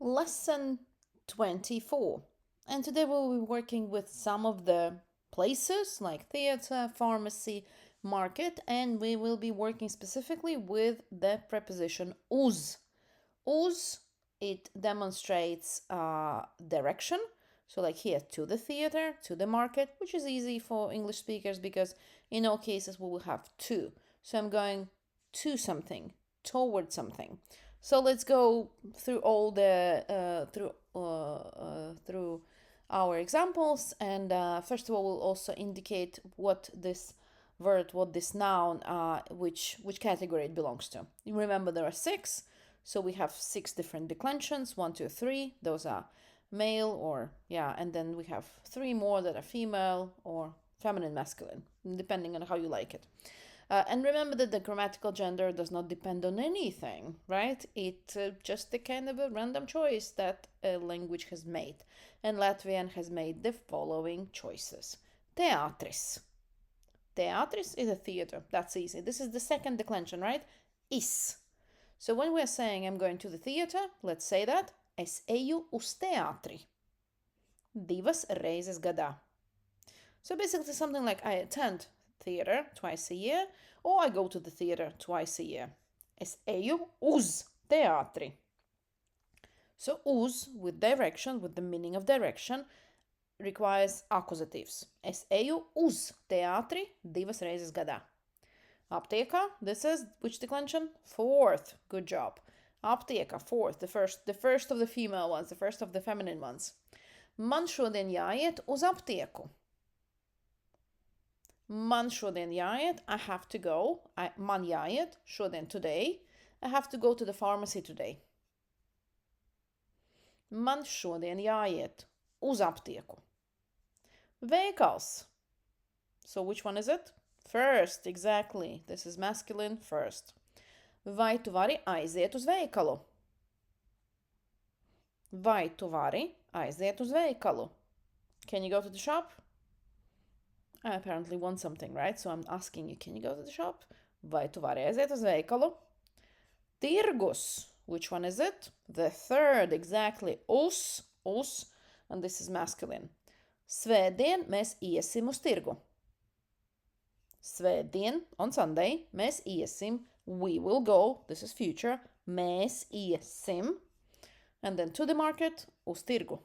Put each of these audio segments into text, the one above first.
Lesson 24. And today we'll be working with some of the places like theater, pharmacy, market, and we will be working specifically with the preposition uz. Uz, it demonstrates direction. So like here, to the theater, to the market, which is easy for English speakers because in all cases we will have to. So I'm going to something, toward something. So let's go through all the through our examples, and first of all, we'll also indicate what this word, what this noun, which category it belongs to. You remember there are 6, so we have 6 different declensions. 1, 2, 3. Those are male, or and then we have 3 more that are female or feminine, masculine, depending on how you like it. And remember that the grammatical gender does not depend on anything, right? It's just a kind of a random choice that a language has made. And Latvian has made the following choices. Teatris. Teatris is a theater. That's easy. This is the second declension, right? Is. So when we're saying I'm going to the theater, let's say that. Es eju uz teatri. Divas reizes gadā. So basically something like I attend theater twice a year, or I go to the theater twice a year. Es eju uz teātri. So uz, with direction, with the meaning of direction, requires accusatives. Es eju uz teātri 2 reizes gadā. Aptiekā, this is which declension? 4th. Good job. Aptiekā, 4th, the first of the female ones, the first of the feminine ones. Man šodien jāiet uz aptieku. Man šodien jāiet, I have to go. Man jāiet, šodien, today. I have to go to the pharmacy today. Man šodien jāiet uz aptieku. Veikals. So which one is it? First, exactly. This is masculine, first. Vai tu vari aiziet uz veikalu? Vai tu vari aiziet uz veikalu? Can you go to the shop? I apparently want something, right? So I'm asking you, can you go to the shop? Vai tu vari aiziet uz veikalu? Tirgus. Which one is it? The third, exactly. Uz, and this is masculine. Svētdien mēs iesim uz tirgu. Svētdien, on Sunday, mēs iesim. We will go. This is future. Mēs iesim. And then to the market, uz tirgu.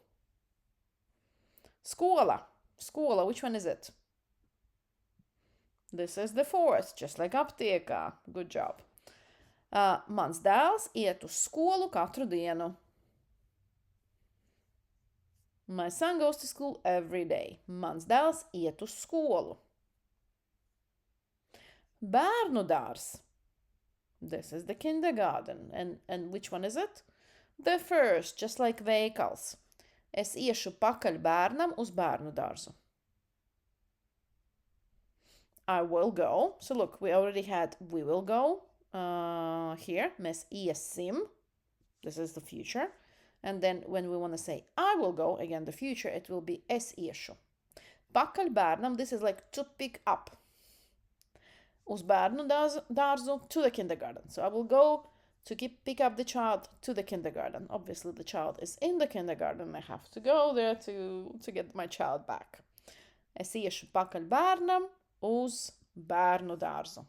Skola. Skola, which one is it? This is the 4th, just like aptiekā. Good job. Mans dēls iet uz skolu katru dienu. My son goes to school every day. Mans dēls iet uz skolu. Bērnu dārs. This is the kindergarten. And which one is it? The first, just like veikals. Es iešu pakaļ bērnam uz bērnu dārzu. I will go. So look, we already had we will go here. Mēs iesim. This is the future. And then when we want to say I will go, again, the future, it will be es iešu. Pakaļ bērnam, this is like to pick up. Uz bērnu dārzu, to the kindergarten. So I will go to pick up the child to the kindergarten. Obviously, the child is in the kindergarten. I have to go there to get my child back. Es iešu pakaļ bērnam uz bērnu dārzu.